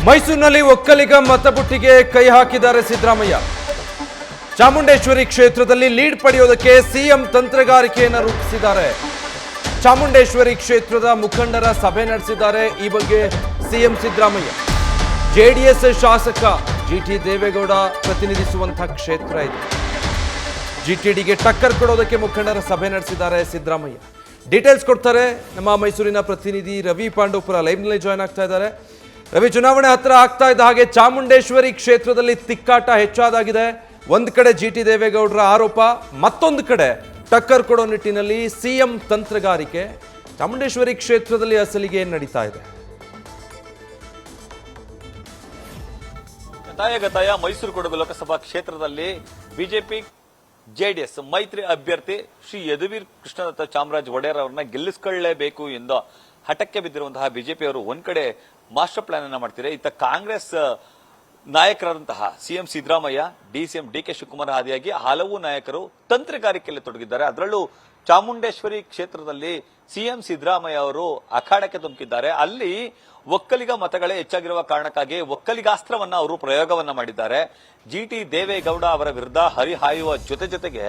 ಮೈಸೂರಿನಲ್ಲಿ ಒಕ್ಕಲಿಗ ಮತಬುಟ್ಟಿಗೆ ಕೈ ಹಾಕಿದ್ದಾರೆ ಸಿದ್ದರಾಮಯ್ಯ. ಚಾಮುಂಡೇಶ್ವರಿ ಕ್ಷೇತ್ರದಲ್ಲಿ ಲೀಡ್ ಪಡೆಯೋದಕ್ಕೆ ಸಿಎಂ ತಂತ್ರಗಾರಿಕೆಯನ್ನು ರೂಪಿಸಿದ್ದಾರೆ. ಚಾಮುಂಡೇಶ್ವರಿ ಕ್ಷೇತ್ರದ ಮುಖಂಡರ ಸಭೆ ನಡೆಸಿದ್ದಾರೆ. ಈ ಬಗ್ಗೆ ಸಿಎಂ ಸಿದ್ದರಾಮಯ್ಯ. ಜೆಡಿಎಸ್ ಶಾಸಕ ಜಿಟಿ ದೇವೇಗೌಡ ಪ್ರತಿನಿಧಿಸುವಂತಹ ಕ್ಷೇತ್ರ ಇದು. ಜಿಟಿಡಿಗೆ ಟಕ್ಕರ್ ಕೊಡೋದಕ್ಕೆ ಮುಖಂಡರ ಸಭೆ ನಡೆಸಿದ್ದಾರೆ ಸಿದ್ದರಾಮಯ್ಯ. ಡೀಟೇಲ್ಸ್ ಕೊಡ್ತಾರೆ ನಮ್ಮ ಮೈಸೂರಿನ ಪ್ರತಿನಿಧಿ ರವಿ ಪಾಂಡವಪುರ ಲೈವ್ನಲ್ಲಿ ಜಾಯ್ನ್ ಆಗ್ತಾ ಇದ್ದಾರೆ. ರವಿ, ಚುನಾವಣೆ ಹತ್ರ ಆಗ್ತಾ ಇದ್ದ ಹಾಗೆ ಚಾಮುಂಡೇಶ್ವರಿ ಕ್ಷೇತ್ರದಲ್ಲಿ ತಿಕ್ಕಾಟ ಹೆಚ್ಚಾದಾಗಿದೆ. ಒಂದು ಕಡೆ ಜಿಟಿ ದೇವೇಗೌಡರ ಆರೋಪ, ಮತ್ತೊಂದು ಕಡೆ ಟಕ್ಕರ್ ಕೊಡೋ ನಿಟ್ಟಿನಲ್ಲಿ ಸಿಎಂ ತಂತ್ರಗಾರಿಕೆ. ಚಾಮುಂಡೇಶ್ವರಿ ಕ್ಷೇತ್ರದಲ್ಲಿ ಅಸಲಿಗೆ ಏನು ನಡೀತಾ ಇದೆ? ಗತಾಯ ಮೈಸೂರು ಕೊಡಗು ಲೋಕಸಭಾ ಕ್ಷೇತ್ರದಲ್ಲಿ ಬಿಜೆಪಿ ಜೆಡಿಎಸ್ ಮೈತ್ರಿ ಅಭ್ಯರ್ಥಿ ಶ್ರೀ ಯದುವೀರ್ ಕೃಷ್ಣದತ್ತ ಚಾಮರಾಜ ಒಡೆಯರ್ ಅವರನ್ನ ಗೆಲ್ಲಿಸಿಕೊಳ್ಳಲೇಬೇಕು ಎಂದು ಹಠಕ್ಕೆ ಬಿದ್ದಿರುವಂತಹ ಬಿಜೆಪಿಯವರು ಒಂದ್ ಕಡೆ ಮಾಸ್ಟರ್ ಪ್ಲಾನ್ ಅನ್ನ ಮಾಡ್ತಾರೆ. ಇತ್ತ ಕಾಂಗ್ರೆಸ್ ನಾಯಕರಾದಂತಹ CM Siddaramaiah, DCM DK Shivakumar ಆದಿಯಾಗಿ ಹಲವು ನಾಯಕರು ತಂತ್ರಗಾರಿಕೆಯಲ್ಲಿ ತೊಡಗಿದ್ದಾರೆ. ಅದರಲ್ಲೂ ಚಾಮುಂಡೇಶ್ವರಿ ಕ್ಷೇತ್ರದಲ್ಲಿ ಸಿಎಂ ಸಿದ್ದರಾಮಯ್ಯ ಅವರು ಅಖಾಡಕ್ಕೆ ಧುಮುಕಿದ್ದಾರೆ. ಅಲ್ಲಿ ಒಕ್ಕಲಿಗ ಮತಗಳೇ ಹೆಚ್ಚಾಗಿರುವ ಕಾರಣಕ್ಕಾಗಿ ಒಕ್ಕಲಿಗಾಸ್ತ್ರವನ್ನ ಅವರು ಪ್ರಯೋಗವನ್ನ ಮಾಡಿದ್ದಾರೆ. ಜಿಟಿ ದೇವೇಗೌಡ ಅವರ ವಿರುದ್ಧ ಹರಿಹಾಯುವ ಜೊತೆಗೆ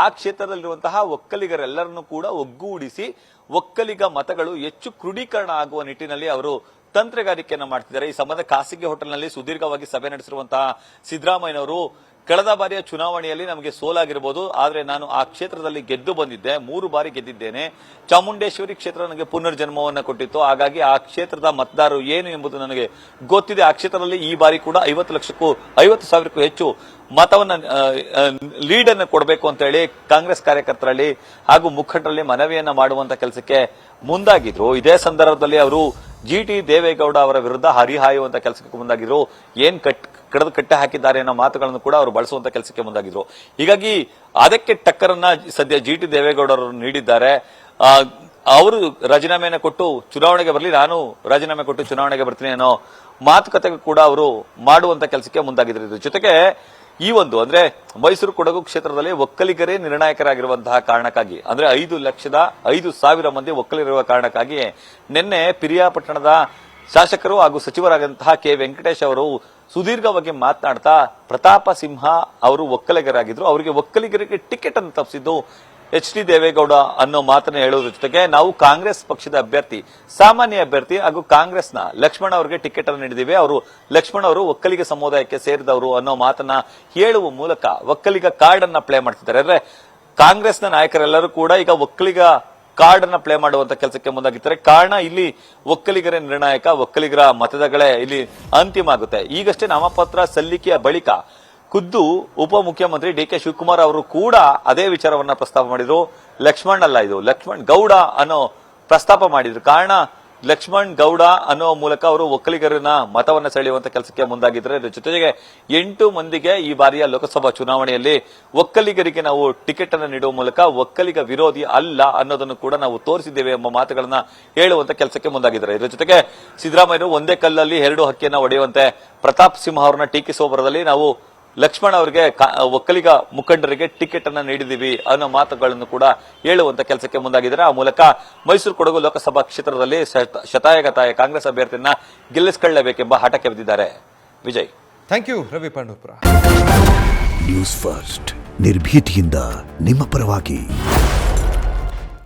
ಆ ಕ್ಷೇತ್ರದಲ್ಲಿರುವಂತಹ ಒಕ್ಕಲಿಗರೆಲ್ಲರನ್ನೂ ಕೂಡ ಒಗ್ಗೂಡಿಸಿ ಒಕ್ಕಲಿಗ ಮತಗಳು ಹೆಚ್ಚು ಕ್ರೋಢೀಕರಣ ಆಗುವ ನಿಟ್ಟಿನಲ್ಲಿ ಅವರು ತಂತ್ರಗಾರಿಕೆಯನ್ನ ಮಾಡ್ತಿದ್ದಾರೆ. ಈ ಸಂಬಂಧ ಖಾಸಗಿ ಹೋಟೆಲ್ನಲ್ಲಿ ಸುದೀರ್ಘವಾಗಿ ಸಭೆ ನಡೆಸಿರುವಂತಹ ಸಿದ್ದರಾಮಯ್ಯನವರು ಕಳೆದ ಬಾರಿಯ ಚುನಾವಣೆಯಲ್ಲಿ ನಮಗೆ ಸೋಲಾಗಿರಬಹುದು, ಆದರೆ ನಾನು ಆ ಕ್ಷೇತ್ರದಲ್ಲಿ ಗೆದ್ದು ಬಂದಿದ್ದೆ, 3 ಬಾರಿ ಗೆದ್ದಿದ್ದೇನೆ. ಚಾಮುಂಡೇಶ್ವರಿ ಕ್ಷೇತ್ರ ನನಗೆ ಪುನರ್ಜನ್ಮವನ್ನು ಕೊಟ್ಟಿತ್ತು. ಹಾಗಾಗಿ ಆ ಕ್ಷೇತ್ರದ ಮತದಾರರು ಏನು ಎಂಬುದು ನನಗೆ ಗೊತ್ತಿದೆ. ಆ ಕ್ಷೇತ್ರದಲ್ಲಿ ಈ ಬಾರಿ ಕೂಡ 50,000ಕ್ಕೂ ಹೆಚ್ಚು ಮತವನ್ನ ಲೀಡ್ ಅನ್ನು ಕೊಡಬೇಕು ಅಂತ ಹೇಳಿ ಕಾಂಗ್ರೆಸ್ ಕಾರ್ಯಕರ್ತರಲ್ಲಿ ಹಾಗೂ ಮುಖಂಡರಲ್ಲಿ ಮನವಿಯನ್ನ ಮಾಡುವಂತ ಕೆಲಸಕ್ಕೆ ಮುಂದಾಗಿದ್ರು. ಇದೇ ಸಂದರ್ಭದಲ್ಲಿ ಅವರು ಜಿಟಿ ದೇವೇಗೌಡ ಅವರ ವಿರುದ್ಧ ಹರಿಹಾಯುವಂತ ಕೆಲಸಕ್ಕೆ ಮುಂದಾಗಿದ್ರು. ಏನ್ ಕಡದು ಕಟ್ಟೆ ಹಾಕಿದ್ದಾರೆ ಅನ್ನೋ ಮಾತುಗಳನ್ನು ಕೂಡ ಅವರು ಬಳಸುವಂತ ಕೆಲಸಕ್ಕೆ ಮುಂದಾಗಿದ್ರು. ಹೀಗಾಗಿ ಅದಕ್ಕೆ ಟಕ್ಕರನ್ನ ಸದ್ಯ ಜಿಟಿ ದೇವೇಗೌಡ ಅವರು ನೀಡಿದ್ದಾರೆ. ಅವರು ರಾಜೀನಾಮೆಯನ್ನು ಕೊಟ್ಟು ಚುನಾವಣೆಗೆ ಬರಲಿ, ನಾನು ರಾಜೀನಾಮೆ ಕೊಟ್ಟು ಚುನಾವಣೆಗೆ ಬರ್ತೀನಿ ಅನ್ನೋ ಮಾತುಕತೆಗೂ ಕೂಡ ಅವರು ಮಾಡುವಂತ ಕೆಲಸಕ್ಕೆ ಮುಂದಾಗಿದ್ರು. ಜೊತೆಗೆ ಈ ಅಂದ್ರೆ ಮೈಸೂರು ಕೊಡಗು ಕ್ಷೇತ್ರದಲ್ಲಿ ಒಕ್ಕಲಿಗರೇ ನಿರ್ಣಾಯಕರಾಗಿರುವಂತಹ ಕಾರಣಕ್ಕಾಗಿ, ಅಂದ್ರೆ 5,05,000 ಮಂದಿ ಒಕ್ಕಲಿಗರಿರುವ ಕಾರಣಕ್ಕಾಗಿ ನಿನ್ನೆ ಪಿರಿಯಾಪಟ್ಟಣದ ಶಾಸಕರು ಹಾಗೂ ಸಚಿವರಾದಂತಹ ಕೆ ವೆಂಕಟೇಶ್ ಅವರು ಸುದೀರ್ಘವಾಗಿ ಮಾತನಾಡ್ತಾ ಪ್ರತಾಪ ಸಿಂಹ ಅವರು ಒಕ್ಕಲಿಗರಾಗಿದ್ರು, ಅವರಿಗೆ ಒಕ್ಕಲಿಗರಿಗೆ ಟಿಕೆಟ್ ಅನ್ನು ತಪ್ಪಿಸಿದ್ದು ಡಿ ದೇವೇಗೌಡ ಅನ್ನೋ ಮಾತನ್ನ ಹೇಳುವುದರ ಜೊತೆಗೆ ನಾವು ಕಾಂಗ್ರೆಸ್ ಪಕ್ಷದ ಅಭ್ಯರ್ಥಿ, ಸಾಮಾನ್ಯ ಅಭ್ಯರ್ಥಿ ಹಾಗೂ ಕಾಂಗ್ರೆಸ್ನ ಲಕ್ಷ್ಮಣ್ ಅವರಿಗೆ ಟಿಕೆಟ್ ಅನ್ನು ನೀಡಿದ್ದೀವಿ, ಅವರು ಲಕ್ಷ್ಮಣ್ ಅವರು ಒಕ್ಕಲಿಗ ಸಮುದಾಯಕ್ಕೆ ಸೇರಿದವರು ಅನ್ನೋ ಮಾತನ್ನ ಹೇಳುವ ಮೂಲಕ ಒಕ್ಕಲಿಗ ಕಾರ್ಡ್ ಅನ್ನ ಪ್ಲೇ ಮಾಡ್ತಿದ್ದಾರೆ. ಅಂದ್ರೆ ಕಾಂಗ್ರೆಸ್ನ ನಾಯಕರೆಲ್ಲರೂ ಕೂಡ ಈಗ ಒಕ್ಕಲಿಗ ಕಾರ್ಡ್ ಅನ್ನ ಪ್ಲೇ ಮಾಡುವಂತ ಕೆಲಸಕ್ಕೆ ಮುಂದಾಗಿದ್ದಾರೆ. ಕಾರಣ ಇಲ್ಲಿ ಒಕ್ಕಲಿಗರೇ ನಿರ್ಣಾಯಕ, ಒಕ್ಕಲಿಗರ ಮತಗಳೇ ಇಲ್ಲಿ ಅಂತಿಮ ಆಗುತ್ತೆ. ಈಗಷ್ಟೇ ನಾಮಪತ್ರ ಸಲ್ಲಿಕೆಯ ಬಳಿಕ ಖುದ್ದು ಉಪಮುಖ್ಯಮಂತ್ರಿ ಡಿಕೆ ಶಿವಕುಮಾರ್ ಅವರು ಕೂಡ ಅದೇ ವಿಚಾರವನ್ನ ಪ್ರಸ್ತಾಪ ಮಾಡಿದ್ರು. ಲಕ್ಷ್ಮಣ್ ಅಲ್ಲ, ಇದು ಲಕ್ಷ್ಮಣ್ ಗೌಡ ಅನ್ನೋ ಪ್ರಸ್ತಾಪ ಮಾಡಿದ್ರು. ಕಾರಣ ಲಕ್ಷ್ಮಣ್ ಗೌಡ ಅನ್ನೋ ಮೂಲಕ ಅವರು ಒಕ್ಕಲಿಗರನ್ನ ಮತವನ್ನ ಸೆಳೆಯುವಂತ ಕೆಲಸಕ್ಕೆ ಮುಂದಾಗಿದ್ದಾರೆ. ಜೊತೆಗೆ 8 ಮಂದಿಗೆ ಈ ಬಾರಿಯ ಲೋಕಸಭಾ ಚುನಾವಣೆಯಲ್ಲಿ ಒಕ್ಕಲಿಗರಿಗೆ ನಾವು ಟಿಕೆಟ್ ಅನ್ನು ನೀಡುವ ಮೂಲಕ ಒಕ್ಕಲಿಗ ವಿರೋಧಿ ಅಲ್ಲ ಅನ್ನೋದನ್ನು ಕೂಡ ನಾವು ತೋರಿಸಿದ್ದೇವೆ ಎಂಬ ಮಾತುಗಳನ್ನ ಹೇಳುವಂತ ಕೆಲಸಕ್ಕೆ ಮುಂದಾಗಿದ್ದಾರೆ. ಇದರ ಜೊತೆಗೆ ಸಿದ್ದರಾಮಯ್ಯರು ಒಂದೇ ಕಲ್ಲಲ್ಲಿ 2 ಹಕ್ಕಿಯನ್ನ ಹೊಡೆಯುವಂತೆ ಪ್ರತಾಪ್ ಸಿಂಹ ಅವರನ್ನ ಟೀಕಿಸುವ ಬರದಲ್ಲಿ ನಾವು ಲಕ್ಷ್ಮಣ್ ಅವರಿಗೆ ಒಕ್ಕಲಿಗ ಮುಖಂಡರಿಗೆ ಟಿಕೆಟ್ ಅನ್ನ ನೀಡಿದೀವಿ ಅನ್ನೋ ಮಾತುಗಳನ್ನು ಕೂಡ ಹೇಳುವಂತ ಕೆಲಸಕ್ಕೆ ಮುಂದಾಗಿದ್ದಾರೆ. ಆ ಮೂಲಕ ಮೈಸೂರು ಕೊಡಗು ಲೋಕಸಭಾ ಕ್ಷೇತ್ರದಲ್ಲಿ ಶತಾಯಗತಾಯ ಕಾಂಗ್ರೆಸ್ ಅಭ್ಯರ್ಥಿಯನ್ನ ಗೆಲ್ಲಿಸಿಕೊಳ್ಳಬೇಕೆಂಬ ಹಠಕ್ಕೆ ಬಿದ್ದಿದ್ದಾರೆ. Vijay, thank you Ravi Pandavapura. News first ನಿರ್ಭೀತಿಯಿಂದ ನಿಮ್ಮ ಪರವಾಗಿ.